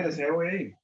Desea, güey.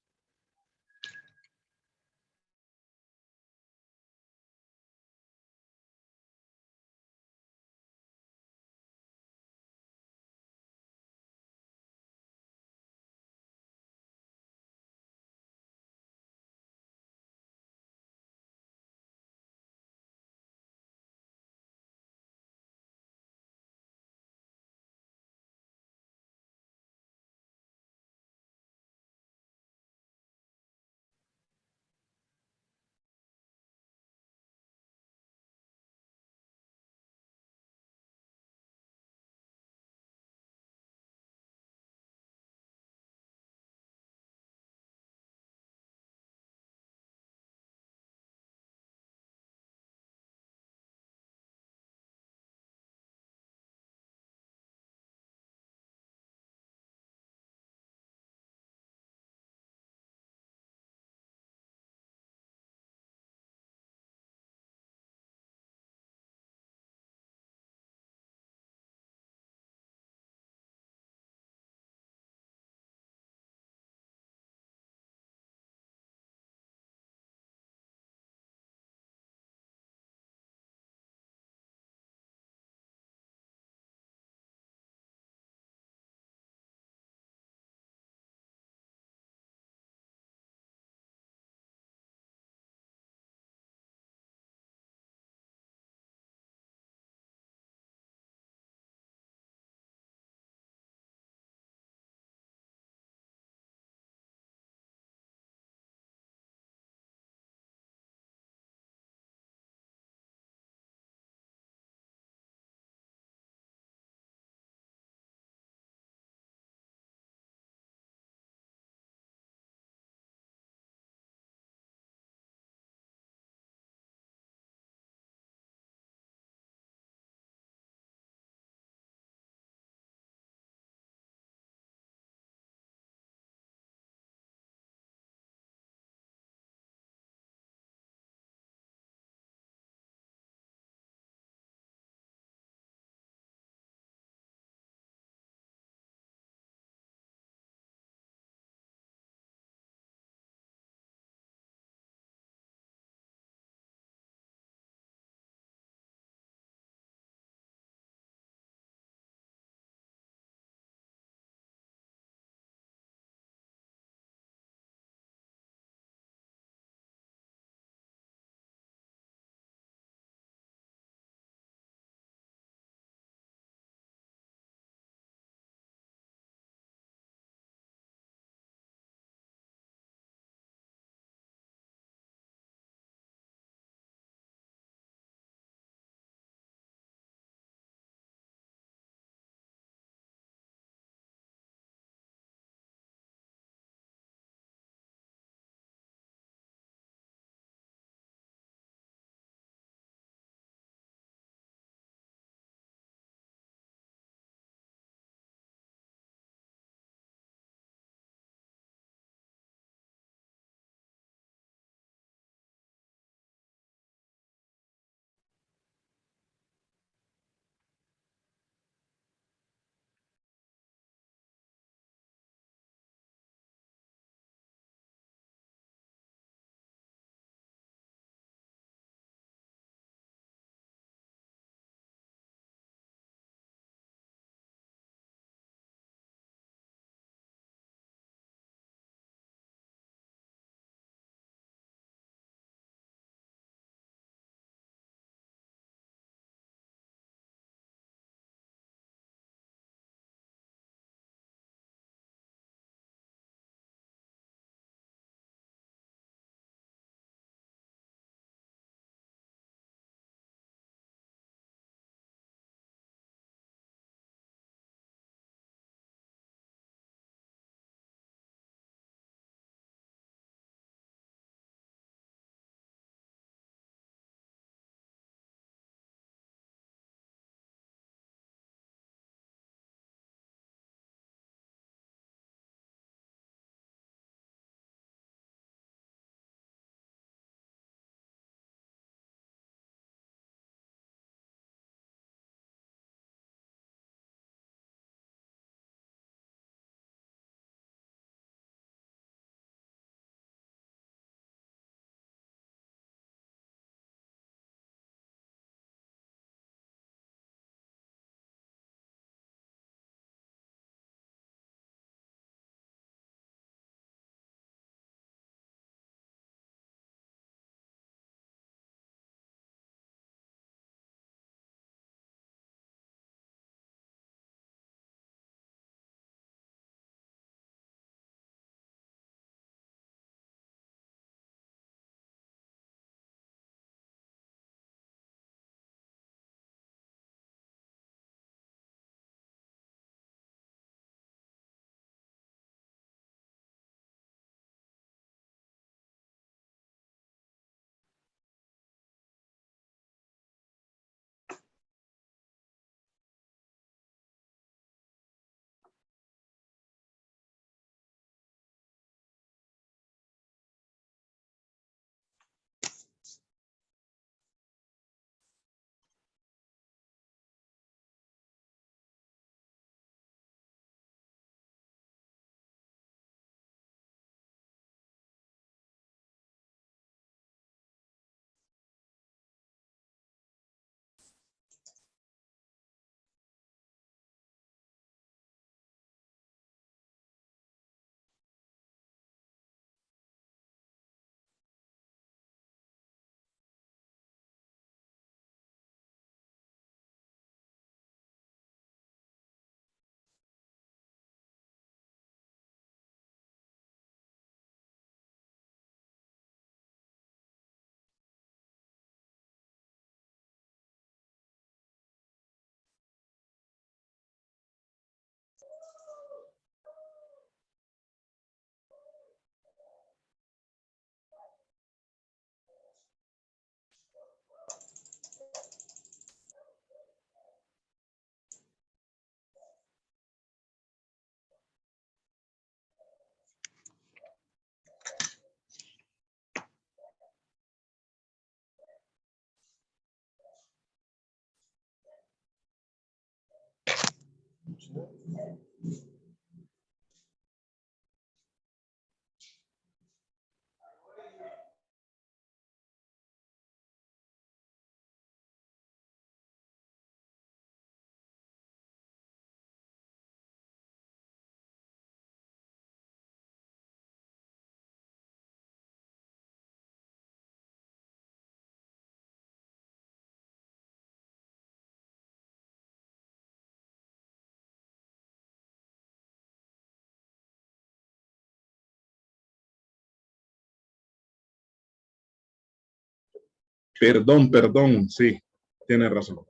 Perdón, sí, tiene razón.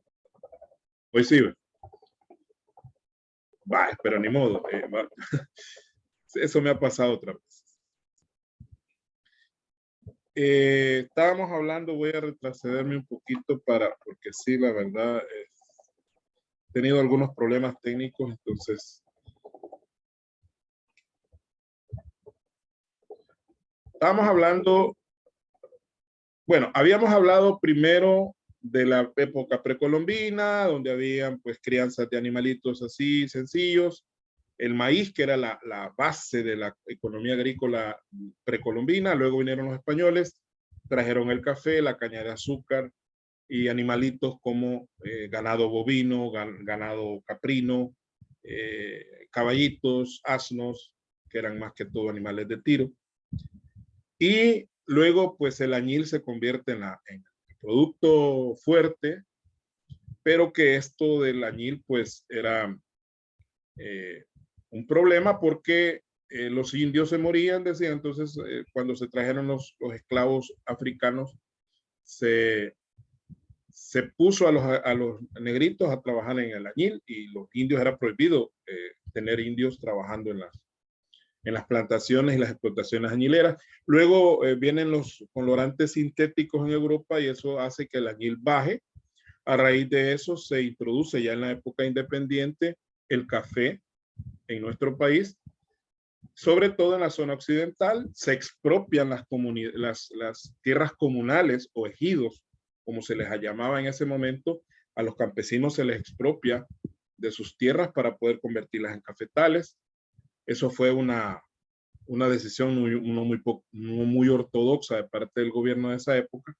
Hoy sí, va, pero ni modo. Eso me ha pasado otra vez. Estábamos hablando, voy a retrocederme un poquito porque sí, la verdad, he tenido algunos problemas técnicos, entonces estábamos hablando, bueno, habíamos hablado primero de la época precolombina, donde habían pues crianzas de animalitos así sencillos, el maíz, que era la base de la economía agrícola precolombina. Luego vinieron los españoles, trajeron el café, la caña de azúcar y animalitos como ganado bovino, ganado caprino, caballitos, asnos, que eran más que todo animales de tiro. Y luego, pues el añil se convierte en el producto fuerte, pero que esto del añil, pues era un problema porque los indios se morían, decía. Entonces, cuando se trajeron los esclavos africanos, se puso a los negritos a trabajar en el añil, y los indios era prohibido tener indios trabajando en las plantaciones y las explotaciones añileras. Luego vienen los colorantes sintéticos en Europa y eso hace que el añil baje. A raíz de eso se introduce ya en la época independiente el café en nuestro país, sobre todo en la zona occidental. Se expropian las tierras comunales o ejidos, como se les llamaba en ese momento. A los campesinos se les expropia de sus tierras para poder convertirlas en cafetales. Eso fue una decisión muy ortodoxa de parte del gobierno de esa época.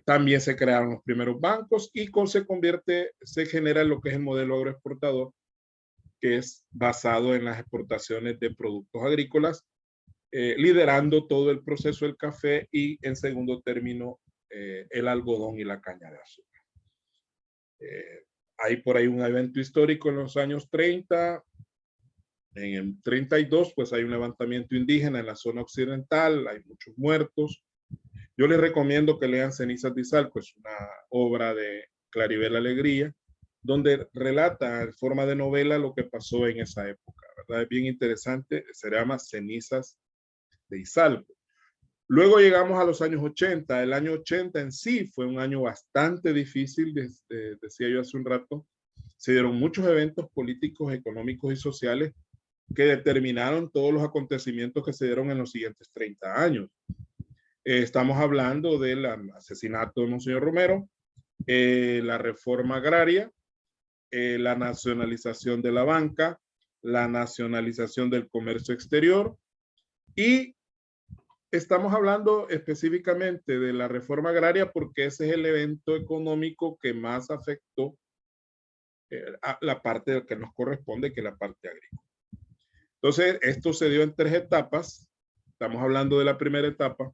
También se crearon los primeros bancos y se genera lo que es el modelo agroexportador, que es basado en las exportaciones de productos agrícolas, liderando todo el proceso del café y, en segundo término, el algodón y la caña de azúcar. Hay por ahí un evento histórico en los años 30. En el 32, pues hay un levantamiento indígena en la zona occidental, hay muchos muertos. Yo les recomiendo que lean Cenizas de Izalco, es una obra de Claribel Alegría, donde relata en forma de novela lo que pasó en esa época, ¿verdad? Es bien interesante, se llama Cenizas de Izalco. Luego llegamos a los años 80. El año 80 en sí fue un año bastante difícil, decía yo hace un rato. Se dieron muchos eventos políticos, económicos y sociales que determinaron todos los acontecimientos que se dieron en los siguientes 30 años. Estamos hablando del asesinato de Monseñor Romero, la reforma agraria, la nacionalización de la banca, la nacionalización del comercio exterior, y estamos hablando específicamente de la reforma agraria porque ese es el evento económico que más afectó a la parte que nos corresponde, que es la parte agrícola. Entonces, esto se dio en 3 etapas. Estamos hablando de la primera etapa,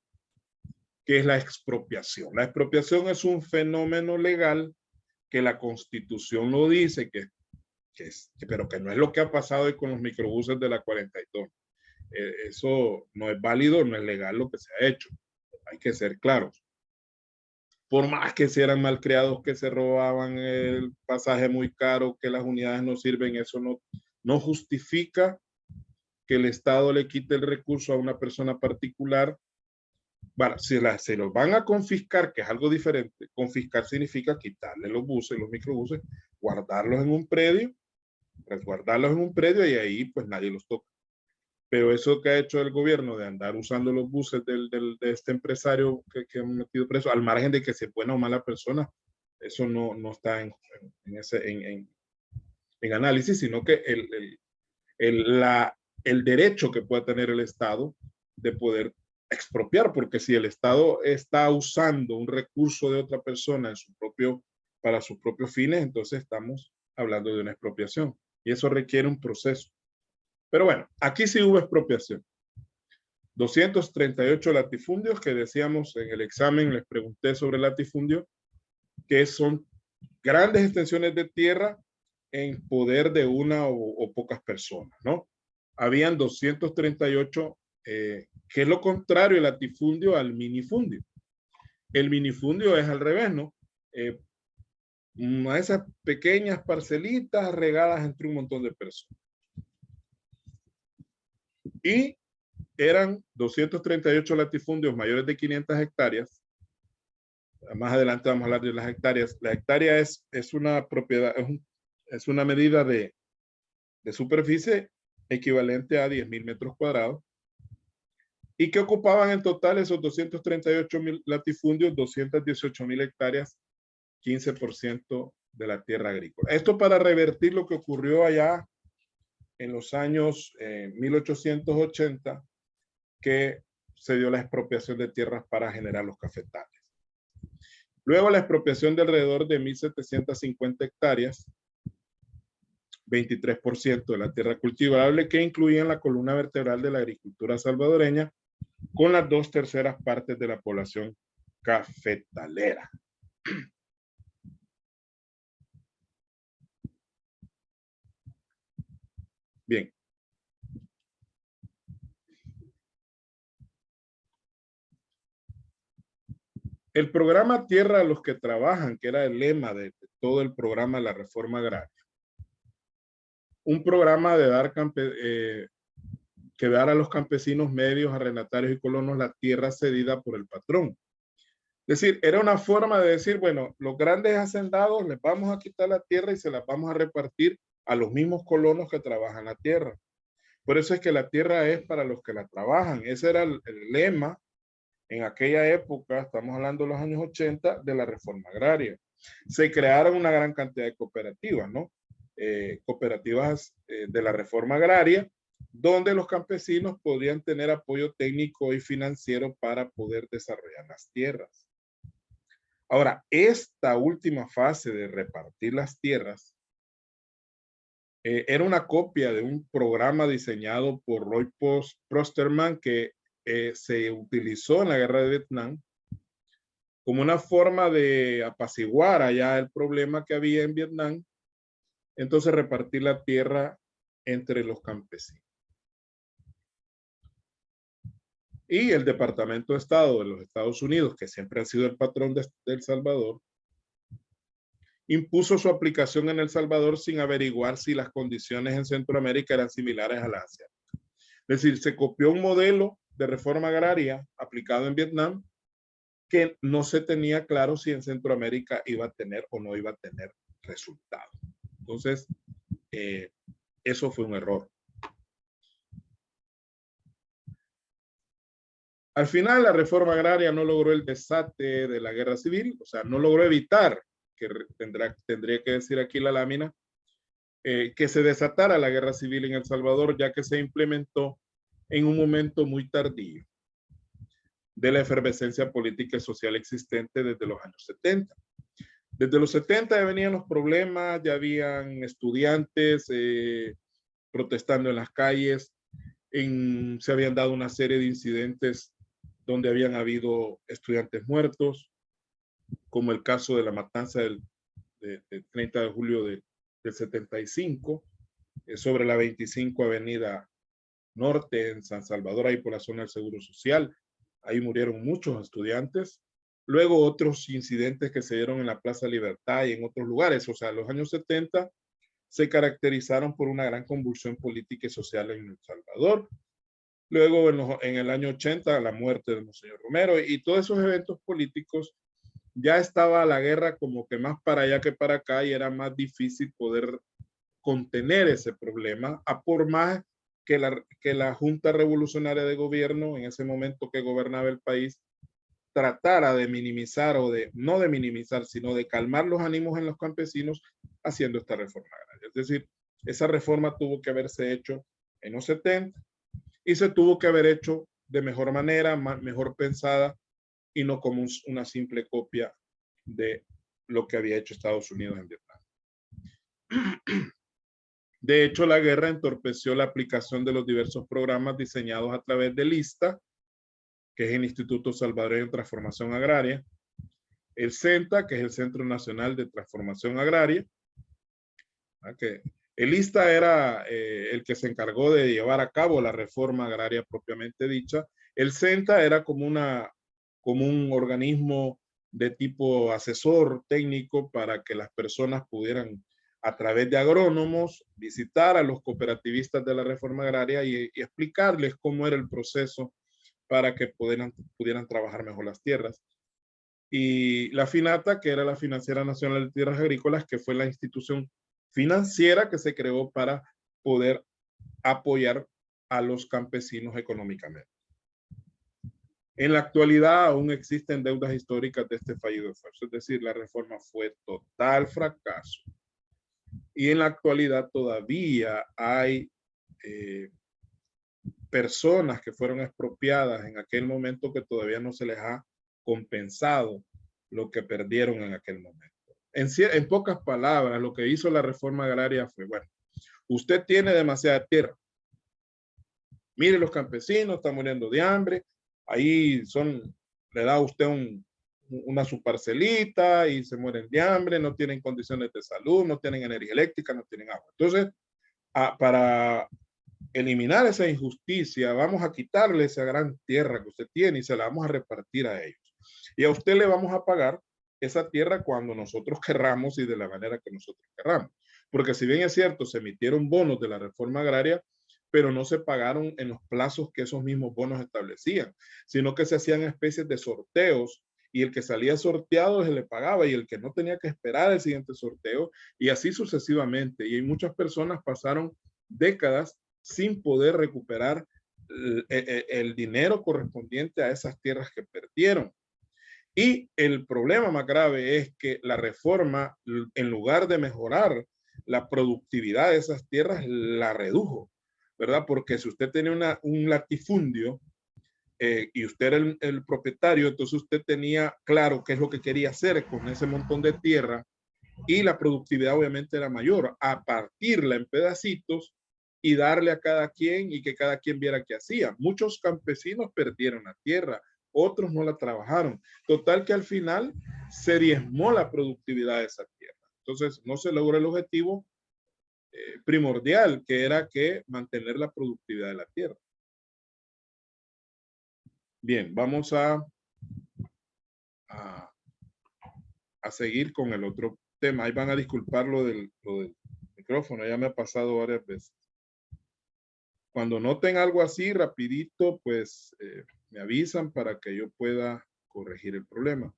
que es la expropiación. La expropiación es un fenómeno legal que la Constitución lo dice, pero que no es lo que ha pasado hoy con los microbuses de la 42. Eso no es válido, no es legal lo que se ha hecho. Hay que ser claros. Por más que se eran malcriados, que se robaban el pasaje muy caro, que las unidades no sirven, eso no justifica que el Estado le quite el recurso a una persona particular. Bueno, si se los van a confiscar, que es algo diferente, confiscar significa quitarle los buses, los microbuses, guardarlos en un predio, resguardarlos en un predio, y ahí pues nadie los toca. Pero eso que ha hecho el gobierno de andar usando los buses de este empresario que han metido preso, al margen de que sea buena o mala persona, eso no está en análisis, sino que el derecho que pueda tener el Estado de poder expropiar, porque si el Estado está usando un recurso de otra persona en para sus propios fines, entonces estamos hablando de una expropiación y eso requiere un proceso. Pero bueno, aquí sí hubo expropiación. 238 latifundios que decíamos en el examen, les pregunté sobre latifundio, que son grandes extensiones de tierra en poder de una o pocas personas, ¿no? Habían 238, que es lo contrario el latifundio al minifundio. El minifundio es al revés, ¿no? Esas pequeñas parcelitas regadas entre un montón de personas. Y eran 238 latifundios mayores de 500 hectáreas. Más adelante vamos a hablar de las hectáreas. La hectárea es una propiedad, es una medida de superficie equivalente a 10.000 metros cuadrados y que ocupaban en total esos 238.000 latifundios, 218.000 hectáreas, 15% de la tierra agrícola. Esto para revertir lo que ocurrió allá en los años 1880, que se dio la expropiación de tierras para generar los cafetales. Luego la expropiación de alrededor de 1.750 hectáreas, 23% de la tierra cultivable, que incluían la columna vertebral de la agricultura salvadoreña, con las 2/3 partes de la población cafetalera. Bien. El programa Tierra a los que trabajan, que era el lema de todo el programa de la reforma agraria. Un programa de que dar a los campesinos medios, arrendatarios y colonos la tierra cedida por el patrón. Es decir, era una forma de decir, bueno, los grandes hacendados les vamos a quitar la tierra y se la vamos a repartir a los mismos colonos que trabajan la tierra. Por eso es que la tierra es para los que la trabajan. Ese era el lema en aquella época, estamos hablando de los años 80, de la reforma agraria. Se crearon una gran cantidad de cooperativas, ¿no? Cooperativas de la reforma agraria, donde los campesinos podían tener apoyo técnico y financiero para poder desarrollar las tierras. Ahora, esta última fase de repartir las tierras era una copia de un programa diseñado por Roy Prosterman que se utilizó en la guerra de Vietnam como una forma de apaciguar allá el problema que había en Vietnam, entonces repartir la tierra entre los campesinos. Y el Departamento de Estado de los Estados Unidos, que siempre ha sido el patrón de El Salvador, impuso su aplicación en El Salvador sin averiguar si las condiciones en Centroamérica eran similares a las asiáticas. Es decir, se copió un modelo de reforma agraria aplicado en Vietnam que no se tenía claro si en Centroamérica iba a tener o no iba a tener resultado. Entonces, eso fue un error. Al final, la reforma agraria no logró el desate de la guerra civil, o sea, no logró evitar, que tendría que decir aquí la lámina, que se desatara la guerra civil en El Salvador, ya que se implementó en un momento muy tardío de la efervescencia política y social existente desde los años 70. Desde los 70 ya venían los problemas, ya habían estudiantes protestando en las calles, se habían dado una serie de incidentes donde habían habido estudiantes muertos, como el caso de la matanza del 30 de julio del 75, sobre la 25 Avenida Norte en San Salvador, ahí por la zona del Seguro Social. Ahí murieron muchos estudiantes. Luego otros incidentes que se dieron en la Plaza Libertad y en otros lugares. O sea, los años 70 se caracterizaron por una gran convulsión política y social en El Salvador. Luego en el año 80 la muerte de Monseñor Romero y todos esos eventos políticos, ya estaba la guerra como que más para allá que para acá y era más difícil poder contener ese problema, a por más que la Junta Revolucionaria de Gobierno, en ese momento que gobernaba el país, tratara de minimizar o de, no de minimizar, sino de calmar los ánimos en los campesinos haciendo esta reforma agraria. Es decir, esa reforma tuvo que haberse hecho en los 70 y se tuvo que haber hecho de mejor manera, mejor pensada y no como una simple copia de lo que había hecho Estados Unidos en Vietnam. De hecho, la guerra entorpeció la aplicación de los diversos programas diseñados a través del ISTA, que es el Instituto Salvadoreño de Transformación Agraria, el CENTA, que es el Centro Nacional de Transformación Agraria, que el ISTA era el que se encargó de llevar a cabo la reforma agraria propiamente dicha. El CENTA era como un organismo de tipo asesor técnico para que las personas pudieran, a través de agrónomos, visitar a los cooperativistas de la reforma agraria y explicarles cómo era el proceso para que pudieran trabajar mejor las tierras. Y la FINATA, que era la Financiera Nacional de Tierras Agrícolas, que fue la institución financiera que se creó para poder apoyar a los campesinos económicamente. En la actualidad aún existen deudas históricas de este fallido esfuerzo, es decir, la reforma fue total fracaso. Y en la actualidad todavía hay personas que fueron expropiadas en aquel momento que todavía no se les ha compensado lo que perdieron en aquel momento. En pocas palabras, lo que hizo la reforma agraria fue, bueno, usted tiene demasiada tierra. Mire, los campesinos están muriendo de hambre. Ahí le da a usted una su parcelita y se mueren de hambre, no tienen condiciones de salud, no tienen energía eléctrica, no tienen agua. Entonces, para eliminar esa injusticia, vamos a quitarle esa gran tierra que usted tiene y se la vamos a repartir a ellos. Y a usted le vamos a pagar esa tierra cuando nosotros querramos y de la manera que nosotros querramos. Porque si bien es cierto, se emitieron bonos de la reforma agraria, pero no se pagaron en los plazos que esos mismos bonos establecían, sino que se hacían especies de sorteos y el que salía sorteado se le pagaba y el que no tenía que esperar el siguiente sorteo y así sucesivamente. Y muchas personas pasaron décadas sin poder recuperar el dinero correspondiente a esas tierras que perdieron. Y el problema más grave es que la reforma, en lugar de mejorar la productividad de esas tierras, la redujo, ¿verdad? Porque si usted tenía un latifundio y usted era el propietario, entonces usted tenía claro qué es lo que quería hacer con ese montón de tierra y la productividad obviamente era mayor, a partirla en pedacitos y darle a cada quien y que cada quien viera qué hacía. Muchos campesinos perdieron la tierra, otros no la trabajaron. Total que al final se diezmó la productividad de esa tierra. Entonces no se logró el objetivo primordial, que era que mantener la productividad de la tierra. Bien, vamos a seguir con el otro tema. Ahí van a disculpar lo del micrófono, ya me ha pasado varias veces. Cuando noten algo así, rapidito, pues me avisan para que yo pueda corregir el problema.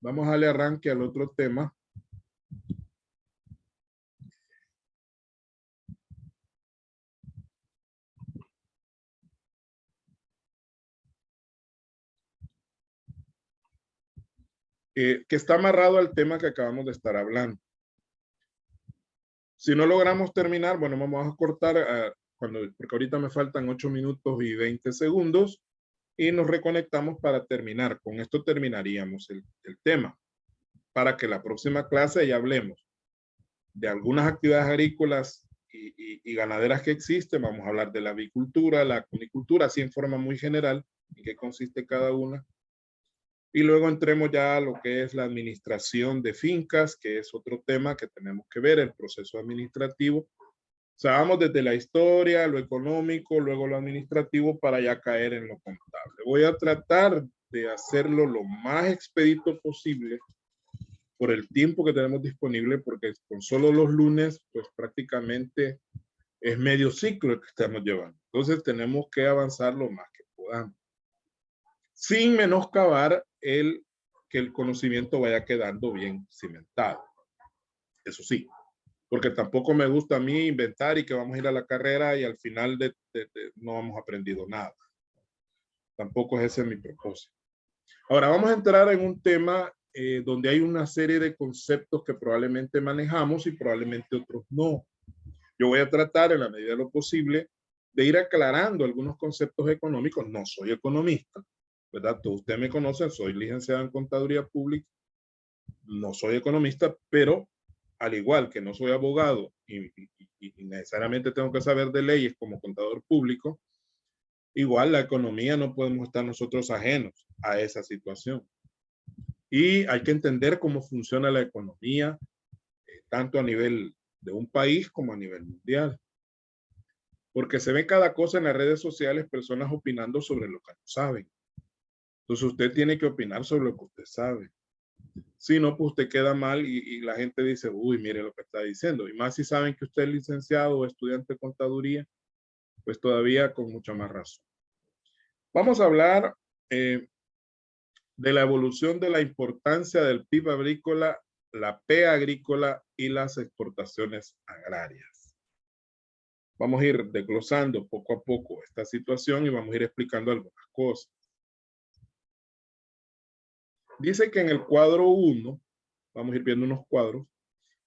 Vamos a darle arranque al otro tema. Que está amarrado al tema que acabamos de estar hablando. Si no logramos terminar, bueno, vamos a cortar porque ahorita me faltan 8 minutos y 20 segundos y nos reconectamos para terminar. Con esto terminaríamos el tema para que la próxima clase ya hablemos de algunas actividades agrícolas y ganaderas que existen. Vamos a hablar de la avicultura, la cunicultura, así en forma muy general, en qué consiste cada una. Y luego entremos ya a lo que es la administración de fincas, que es otro tema que tenemos que ver, el proceso administrativo. O sea, vamos desde la historia, lo económico, luego lo administrativo para ya caer en lo contable. Voy a tratar de hacerlo lo más expedito posible por el tiempo que tenemos disponible, porque con solo los lunes, pues prácticamente es medio ciclo el que estamos llevando. Entonces tenemos que avanzar lo más que podamos, sin menoscabar que el conocimiento vaya quedando bien cimentado. Eso sí, porque tampoco me gusta a mí inventar y que vamos a ir a la carrera y al final no hemos aprendido nada. Tampoco es ese mi propósito. Ahora vamos a entrar en un tema donde hay una serie de conceptos que probablemente manejamos y probablemente otros no. Yo voy a tratar en la medida de lo posible de ir aclarando algunos conceptos económicos. No soy economista, ¿verdad? Todos ustedes me conocen, soy licenciado en Contaduría Pública, no soy economista, pero al igual que no soy abogado y necesariamente tengo que saber de leyes como contador público, igual la economía no podemos estar nosotros ajenos a esa situación. Y hay que entender cómo funciona la economía, tanto a nivel de un país como a nivel mundial. Porque se ve cada cosa en las redes sociales, personas opinando sobre lo que no saben. Entonces usted tiene que opinar sobre lo que usted sabe. Si no, pues usted queda mal y la gente dice, uy, mire lo que está diciendo. Y más si saben que usted es licenciado o estudiante de contaduría, pues todavía con mucha más razón. Vamos a hablar de la evolución de la importancia del PIB agrícola, la P agrícola y las exportaciones agrarias. Vamos a ir desglosando poco a poco esta situación y vamos a ir explicando algunas cosas. Dice que en el cuadro 1, vamos a ir viendo unos cuadros,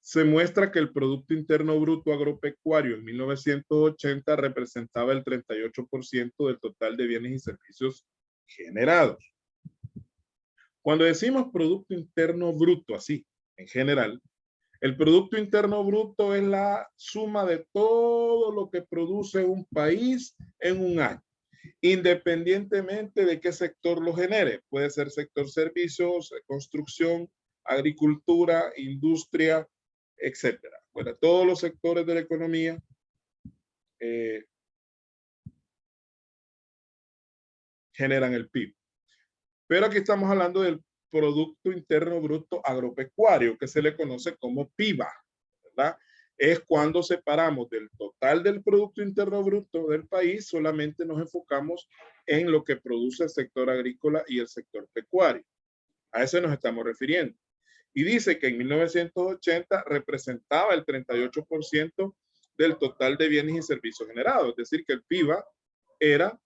se muestra que el Producto Interno Bruto Agropecuario en 1980 representaba el 38% del total de bienes y servicios generados. Cuando decimos Producto Interno Bruto, así, en general, el Producto Interno Bruto es la suma de todo lo que produce un país en un año, independientemente de qué sector lo genere. Puede ser sector servicios, construcción, agricultura, industria, etcétera. Bueno, todos los sectores de la economía generan el PIB. Pero aquí estamos hablando del Producto Interno Bruto Agropecuario, que se le conoce como PIBA, ¿verdad? Es cuando separamos del total del Producto Interno Bruto del país, solamente nos enfocamos en lo que produce el sector agrícola y el sector pecuario. A ese nos estamos refiriendo. Y dice que en 1980 representaba el 38% del total de bienes y servicios generados. Es decir, que el PIBA era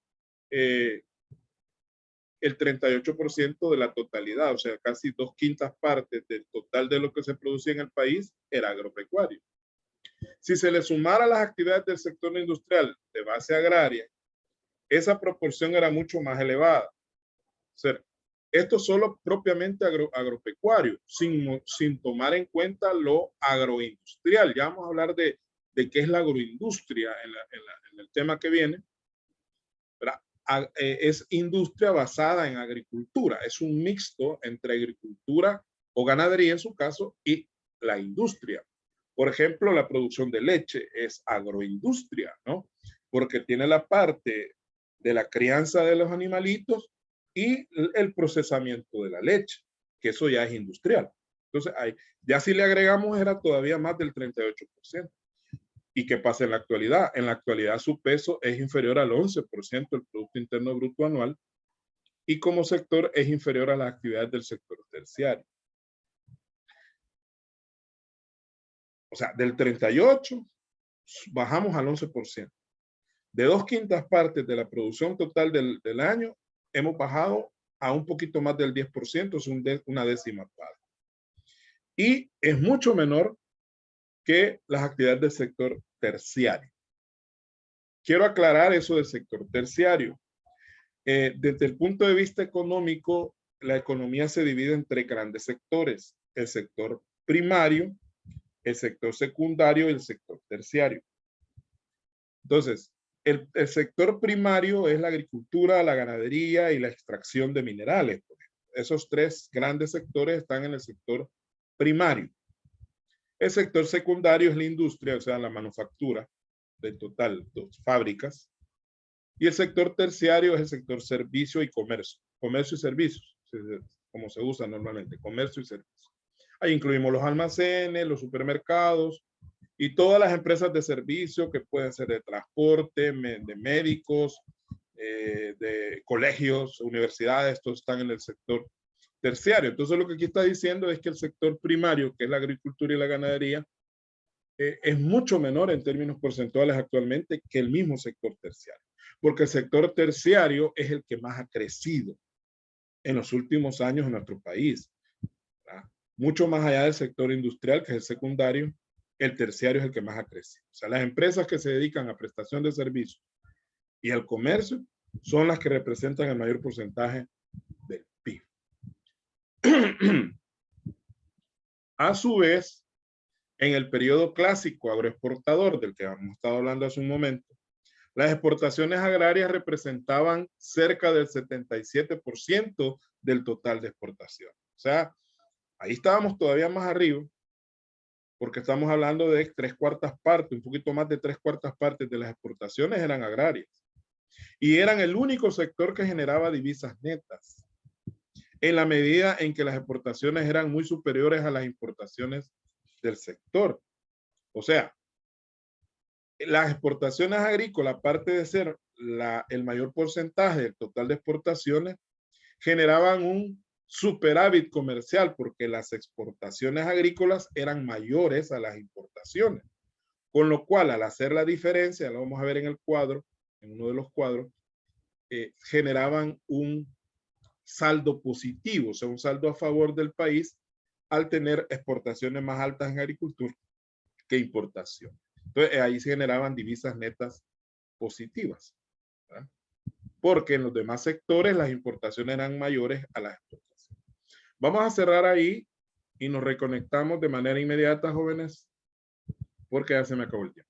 el 38% de la totalidad, o sea, casi 2/5 partes del total de lo que se producía en el país era agropecuario. Si se le sumara las actividades del sector industrial de base agraria, esa proporción era mucho más elevada. O sea, esto solo propiamente agropecuario, sin tomar en cuenta lo agroindustrial. Ya vamos a hablar de qué es la agroindustria en el tema que viene. Es industria basada en agricultura. Es un mixto entre agricultura o ganadería en su caso y la industria. Por ejemplo, la producción de leche es agroindustria, ¿no? Porque tiene la parte de la crianza de los animalitos y el procesamiento de la leche, que eso ya es industrial. Entonces, ya si le agregamos era todavía más del 38%. ¿Y qué pasa en la actualidad? En la actualidad su peso es inferior al 11% del Producto Interno Bruto anual y como sector es inferior a las actividades del sector terciario. O sea, del 38 bajamos al 11%. De 2/5 partes de la producción total del año, hemos bajado a un poquito más del 10%, es una décima parte. Y es mucho menor que las actividades del sector terciario. Quiero aclarar eso del sector terciario. Desde el punto de vista económico, la economía se divide entre grandes sectores, el sector primario, el sector secundario y el sector terciario. Entonces, el sector primario es la agricultura, la ganadería y la extracción de minerales. Esos tres grandes sectores están en el sector primario. El sector secundario es la industria, o sea, la manufactura, del total, 2 fábricas. Y el sector terciario es el sector servicio y comercio. Comercio y servicios, como se usa normalmente, comercio y servicios. Ahí incluimos los almacenes, los supermercados y todas las empresas de servicio que pueden ser de transporte, de médicos, de colegios, universidades, todos están en el sector terciario. Entonces lo que aquí está diciendo es que el sector primario, que es la agricultura y la ganadería, es mucho menor en términos porcentuales actualmente que el mismo sector terciario. porque el sector terciario es el que más ha crecido en los últimos años en nuestro país, ¿verdad? Mucho más allá del sector industrial, que es el secundario, el terciario es el que más ha crecido. O sea, las empresas que se dedican a prestación de servicios y al comercio son las que representan el mayor porcentaje del PIB. A su vez, en el periodo clásico agroexportador del que hemos estado hablando hace un momento, las exportaciones agrarias representaban cerca del 77% del total de exportación. O sea, ahí estábamos todavía más arriba, porque estamos hablando de 3/4 partes, un poquito más de 3/4 partes de las exportaciones eran agrarias. Y eran el único sector que generaba divisas netas, en la medida en que las exportaciones eran muy superiores a las importaciones del sector. O sea, las exportaciones agrícolas, aparte de ser el mayor porcentaje del total de exportaciones, generaban un superávit comercial porque las exportaciones agrícolas eran mayores a las importaciones. Con lo cual, al hacer la diferencia, lo vamos a ver en el cuadro, en uno de los cuadros, generaban un saldo positivo, o sea, un saldo a favor del país al tener exportaciones más altas en agricultura que importación. Entonces, ahí se generaban divisas netas positivas, ¿verdad? Porque en los demás sectores las importaciones eran mayores a las exportaciones. Vamos a cerrar ahí y nos reconectamos de manera inmediata, jóvenes, porque ya se me acabó el tiempo.